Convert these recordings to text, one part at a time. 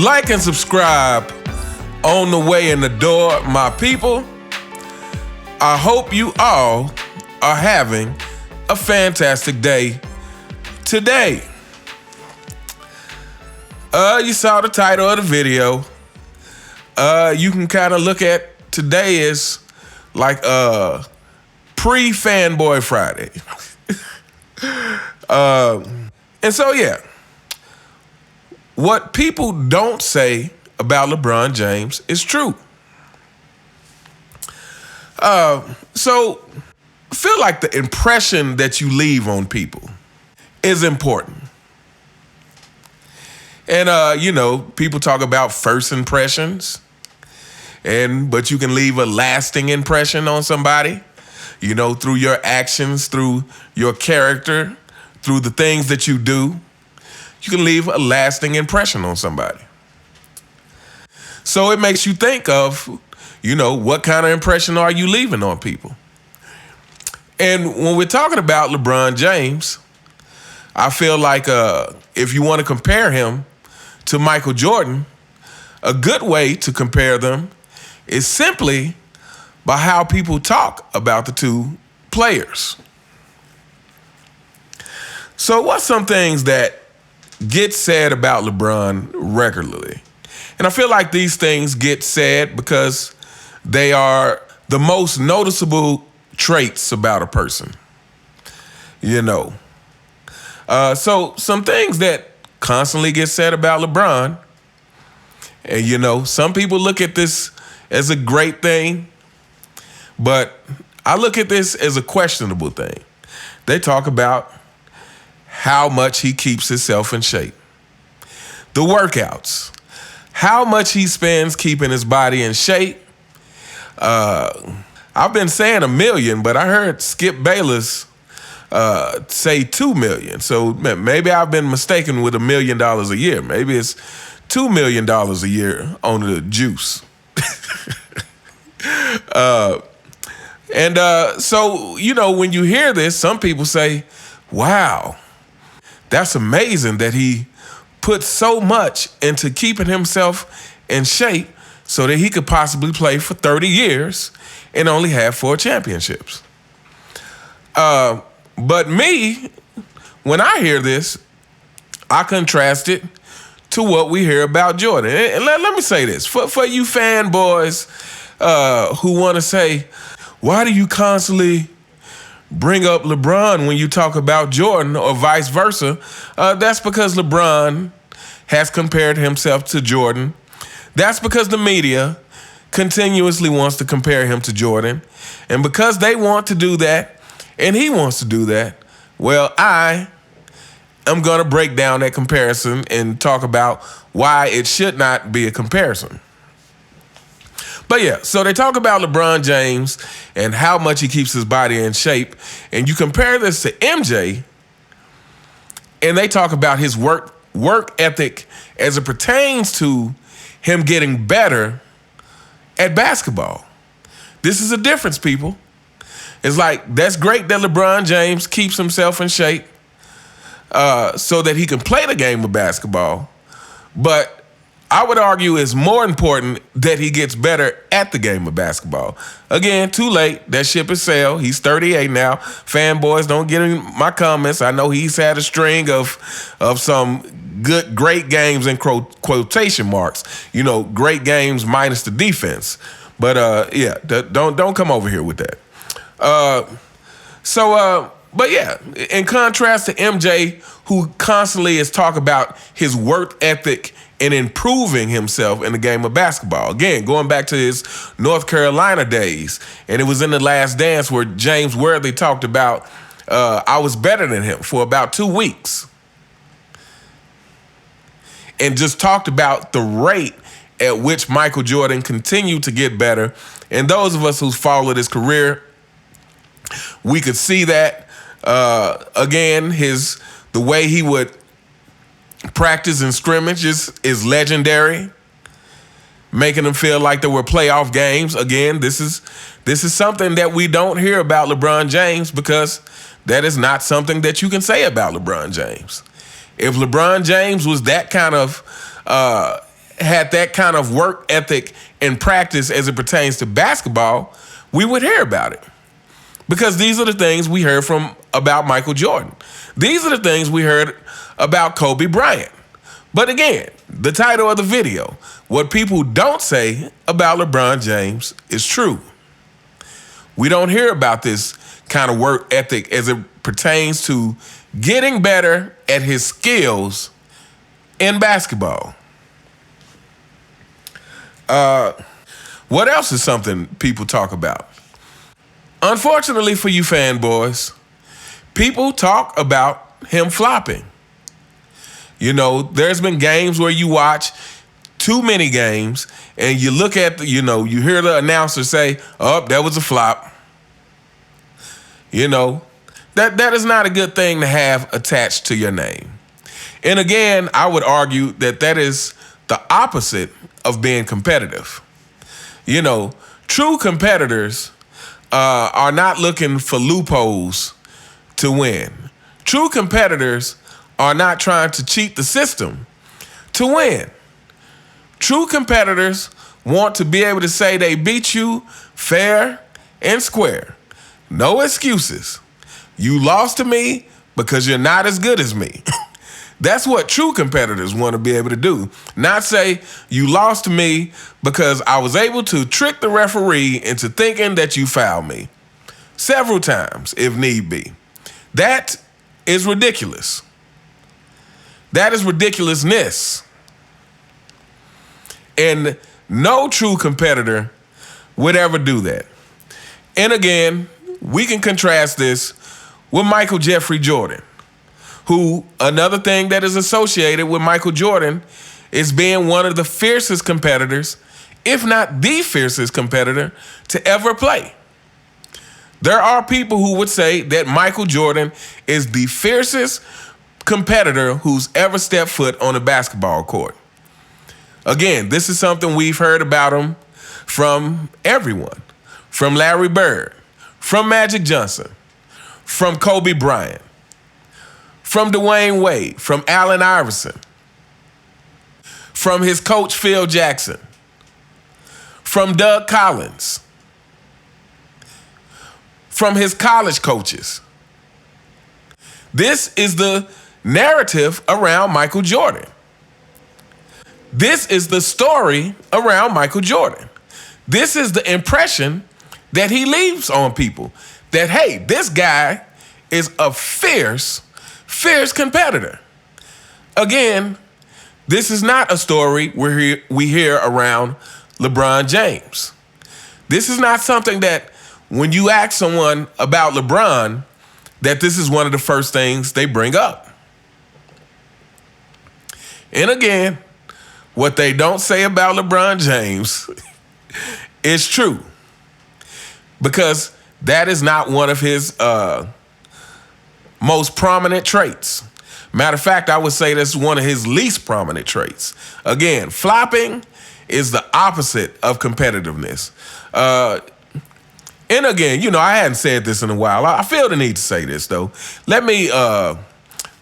Like and subscribe on the way in the door, my people. I hope you all are having a fantastic day today. You saw the title of the video. You can kind of look at today as like pre-Fanboy Friday. And so, yeah, what people don't say about LeBron James is true. So I feel like the impression that you leave on people is important. And, people talk about first impressions, but you can leave a lasting impression on somebody, through your actions, through your character, through the things that you do. You can leave a lasting impression on somebody. So it makes you think of, what kind of impression are you leaving on people? And when we're talking about LeBron James, I feel like if you want to compare him to Michael Jordan, a good way to compare them is simply by how people talk about the two players. So what's some things that get said about LeBron regularly? And I feel like these things get said because they are the most noticeable traits about a person. So some things that constantly get said about LeBron, and some people look at this as a great thing, but I look at this as a questionable thing. They talk about how much he keeps himself in shape. The workouts, how much he spends keeping his body in shape. I've been saying $1 million, but I heard Skip Bayless say $2 million. So maybe I've been mistaken with $1 million a year. Maybe it's $2 million a year on the juice. So, when you hear this, some people say, wow, that's amazing that he put so much into keeping himself in shape so that he could possibly play for 30 years and only have 4 championships. But me, when I hear this, I contrast it to what we hear about Jordan. And let me say this. For you fanboys who want to say, why do you constantly bring up LeBron when you talk about Jordan or vice versa? That's because LeBron has compared himself to Jordan. That's because the media continuously wants to compare him to Jordan. And because they want to do that, and he wants to do that, well, I am going to break down that comparison and talk about why it should not be a comparison. But yeah, so they talk about LeBron James and how much he keeps his body in shape. And you compare this to MJ, and they talk about his work ethic as it pertains to him getting better at basketball. This is a difference, people. It's like, that's great that LeBron James keeps himself in shape so that he can play the game of basketball. But I would argue it's more important that he gets better at the game of basketball. Again, too late. That ship has sailed. He's 38 now. Fanboys, don't get in my comments. I know he's had a string of some great games in quotation marks. Great games minus the defense. But don't come over here with that. But yeah, in contrast to MJ, who constantly is talking about his work ethic and improving himself in the game of basketball. Again, going back to his North Carolina days, and it was in The Last Dance where James Worthy talked about, I was better than him for about 2 weeks. And just talked about the rate at which Michael Jordan continued to get better. And those of us who followed his career, we could see that. Again, the way he would practice in scrimmages is legendary, making them feel like there were playoff games. Again, this is something that we don't hear about LeBron James because that is not something that you can say about LeBron James. If LeBron James was that kind of had that kind of work ethic and practice as it pertains to basketball, we would hear about it. Because these are the things we heard about Michael Jordan. These are the things we heard about Kobe Bryant. But again, the title of the video, what people don't say about LeBron James is true. We don't hear about this kind of work ethic as it pertains to getting better at his skills in basketball. What else is something people talk about? Unfortunately for you fanboys, people talk about him flopping. You know, there's been games where you watch too many games and you look at you hear the announcer say, "Oh, that was a flop." You know, that is not a good thing to have attached to your name. And again, I would argue that is the opposite of being competitive. You know, true competitors are not looking for loopholes to win. True competitors are not trying to cheat the system to win. True competitors want to be able to say they beat you fair and square. No excuses. You lost to me because you're not as good as me. That's what true competitors want to be able to do. Not say, you lost to me because I was able to trick the referee into thinking that you fouled me several times if need be. That is ridiculous. That is ridiculousness. And no true competitor would ever do that. And again, we can contrast this with Michael Jeffrey Jordan, who, another thing that is associated with Michael Jordan is being one of the fiercest competitors, if not the fiercest competitor, to ever play. There are people who would say that Michael Jordan is the fiercest competitor who's ever stepped foot on a basketball court. Again, this is something we've heard about him from everyone, from Larry Bird, from Magic Johnson, from Kobe Bryant, from Dwayne Wade, from Allen Iverson, from his coach Phil Jackson, from Doug Collins, from his college coaches. This is the narrative around Michael Jordan. This is the story around Michael Jordan. This is the impression that he leaves on people. That, hey, this guy is a fierce competitor. Again, this is not a story where we hear around LeBron James. This is not something that when you ask someone about LeBron, that this is one of the first things they bring up. And again, what they don't say about LeBron James is true. Because that is not one of his most prominent traits. Matter of fact, I would say that's one of his least prominent traits. Again, flopping is the opposite of competitiveness. And again, I hadn't said this in a while. I feel the need to say this, though. Let me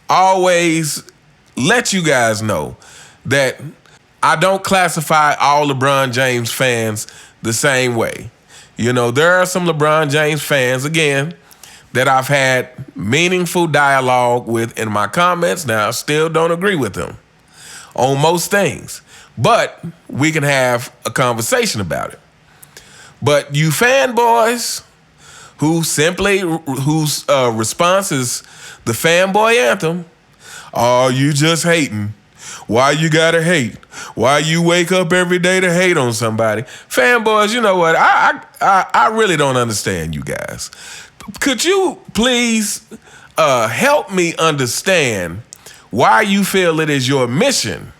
always let you guys know that I don't classify all LeBron James fans the same way. There are some LeBron James fans, again, that I've had meaningful dialogue with in my comments. Now, I still don't agree with them on most things, but we can have a conversation about it. But you fanboys whose response is the fanboy anthem, "Oh, you just hating. Why you gotta hate? Why you wake up every day to hate on somebody?" Fanboys, you know what? I really don't understand you guys. Could you please help me understand why you feel it is your mission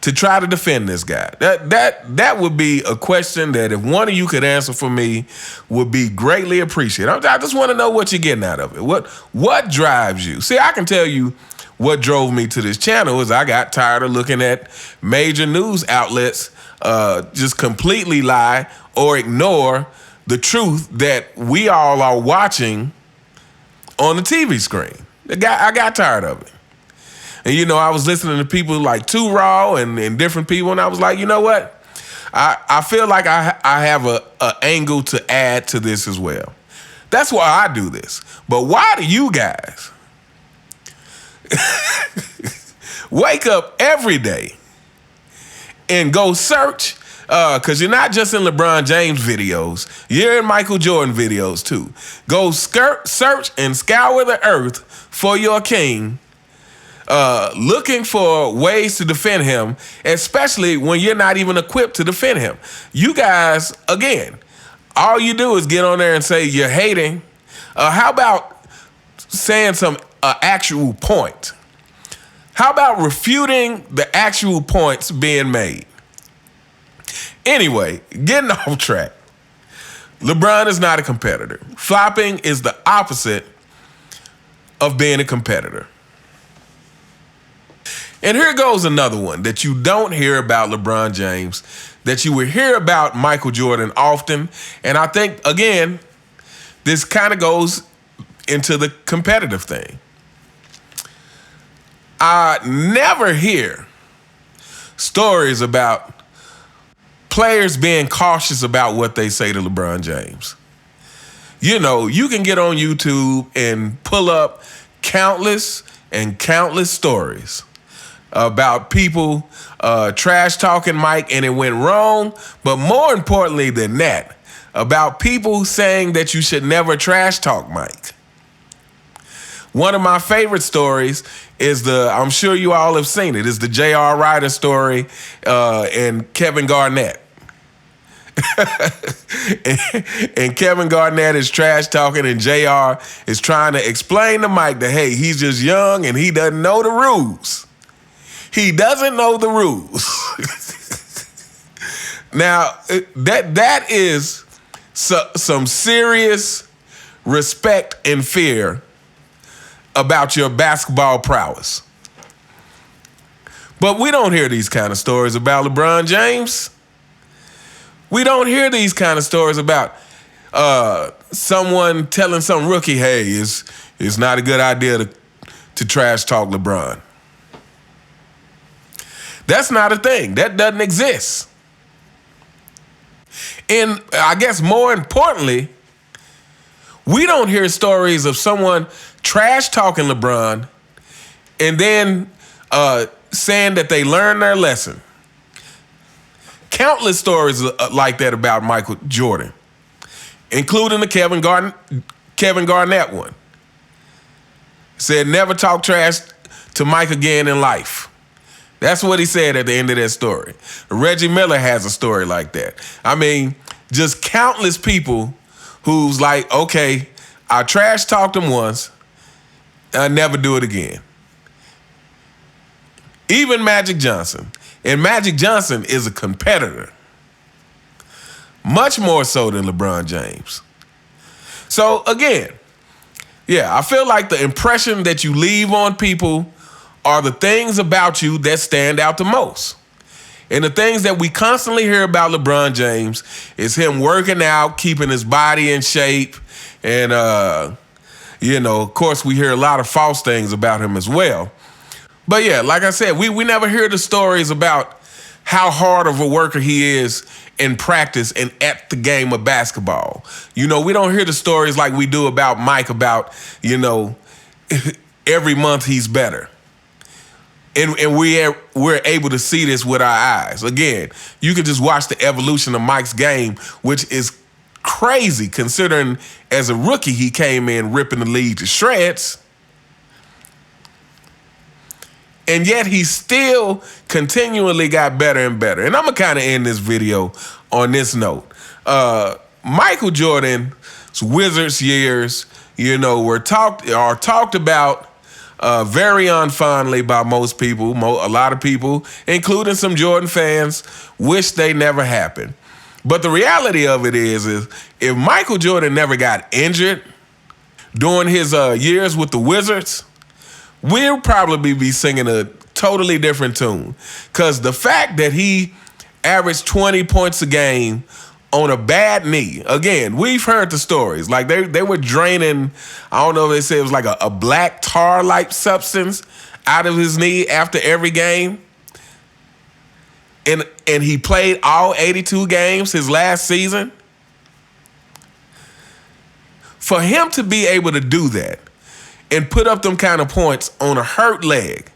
to try to defend this guy? That would be a question that if one of you could answer for me would be greatly appreciated. I just want to know what you're getting out of it. What drives you? See, I can tell you what drove me to this channel is I got tired of looking at major news outlets just completely lie or ignore the truth that we all are watching on the TV screen. I got tired of it. And, I was listening to people like Too Raw and different people, and I was like, you know what? I feel like I have a angle to add to this as well. That's why I do this. But why do you guys wake up every day and go search? Because you're not just in LeBron James videos. You're in Michael Jordan videos too. Go search and scour the earth for your king, looking for ways to defend him, especially when you're not even equipped to defend him. You guys, again, all you do is get on there and say you're hating. How about saying some actual point? How about refuting the actual points being made? Anyway, getting off track. LeBron is not a competitor. Flopping is the opposite of being a competitor. And here goes another one that you don't hear about LeBron James, that you will hear about Michael Jordan often. And I think, again, this kind of goes into the competitive thing. I never hear stories about players being cautious about what they say to LeBron James. You can get on YouTube and pull up countless and countless stories about people trash talking Mike and it went wrong. But more importantly than that, about people saying that you should never trash talk Mike. One of my favorite stories is I'm sure you all have seen it, is the J.R. Ryder story and Kevin Garnett. and Kevin Garnett is trash talking and JR is trying to explain to Mike that, hey, he's just young and he doesn't know the rules. He doesn't know the rules. Now, that is some serious respect and fear about your basketball prowess. But we don't hear these kind of stories about LeBron James. We don't hear these kind of stories about someone telling some rookie, hey, it's not a good idea to trash talk LeBron. That's not a thing. That doesn't exist. And I guess more importantly, we don't hear stories of someone trash talking LeBron and then saying that they learned their lesson. Countless stories like that about Michael Jordan, including the Kevin Garnett one. Said never talk trash to Mike again in life. That's what he said at the end of that story. Reggie Miller has a story like that. I mean, just countless people who's like, okay, I trash talked him once, I'll never do it again. Even Magic Johnson. And Magic Johnson is a competitor. Much more so than LeBron James. So again, yeah, I feel like the impression that you leave on people are the things about you that stand out the most. And the things that we constantly hear about LeBron James is him working out, keeping his body in shape. And, of course, we hear a lot of false things about him as well. But yeah, like I said, we never hear the stories about how hard of a worker he is in practice and at the game of basketball. We don't hear the stories like we do about Mike about, every month he's better. And we're able to see this with our eyes. Again, you can just watch the evolution of Mike's game, which is crazy considering as a rookie he came in ripping the league to shreds. And yet he still continually got better and better. And I'm going to kind of end this video on this note. Michael Jordan's Wizards years, were talked about very unfondly by most people. A lot of people, including some Jordan fans, wish they never happened. But the reality of it is if Michael Jordan never got injured during his years with the Wizards, we'll probably be singing a totally different tune. Because the fact that he averaged 20 points a game on a bad knee. Again, we've heard the stories. Like they were draining, I don't know if they said it was like a black tar-like substance out of his knee after every game. And he played all 82 games his last season. For him to be able to do that and put up them kind of points on a hurt leg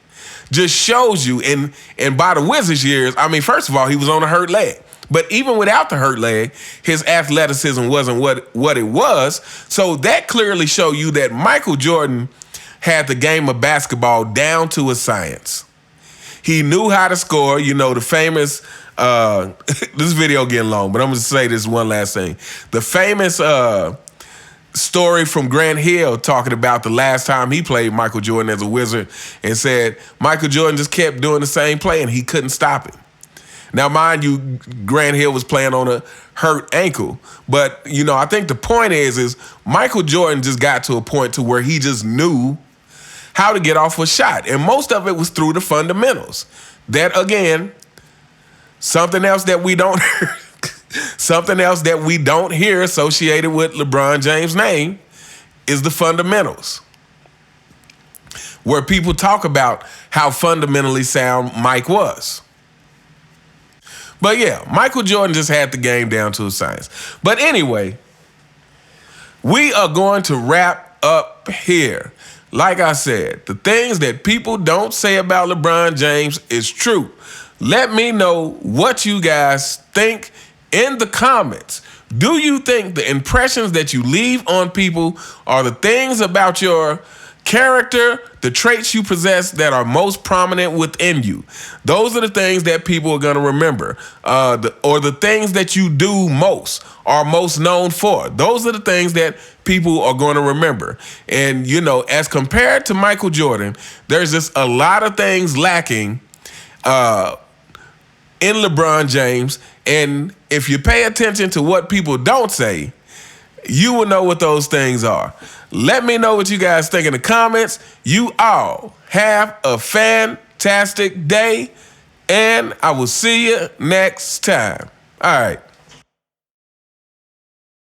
just shows you, and by the Wizards years, I mean, first of all, he was on a hurt leg. But even without the hurt leg, his athleticism wasn't what it was. So that clearly showed you that Michael Jordan had the game of basketball down to a science. He knew how to score, you know, the famous, this video getting long, but I'm going to say this one last thing. The famous story from Grant Hill talking about the last time he played Michael Jordan as a Wizard and said Michael Jordan just kept doing the same play and he couldn't stop it. Now, mind you, Grant Hill was playing on a hurt ankle. But, you know, I think the point is Michael Jordan just got to a point to where he just knew how to get off a shot. And most of it was through the fundamentals. That, again, something else that we don't hear associated with LeBron James' name is the fundamentals. Where people talk about how fundamentally sound Mike was. But yeah, Michael Jordan just had the game down to a science. But anyway, we are going to wrap up here. Like I said, the things that people don't say about LeBron James is true. Let me know what you guys think in the comments. Do you think the impressions that you leave on people are the things about your character, the traits you possess that are most prominent within you? Those are the things that people are going to remember. Or the things that you do most, are most known for. Those are the things that people are going to remember. And, you know, as compared to Michael Jordan, there's just a lot of things lacking in LeBron James. And if you pay attention to what people don't say, you will know what those things are. Let me know what you guys think in the comments. You all have a fantastic day, and I will see you next time. All right.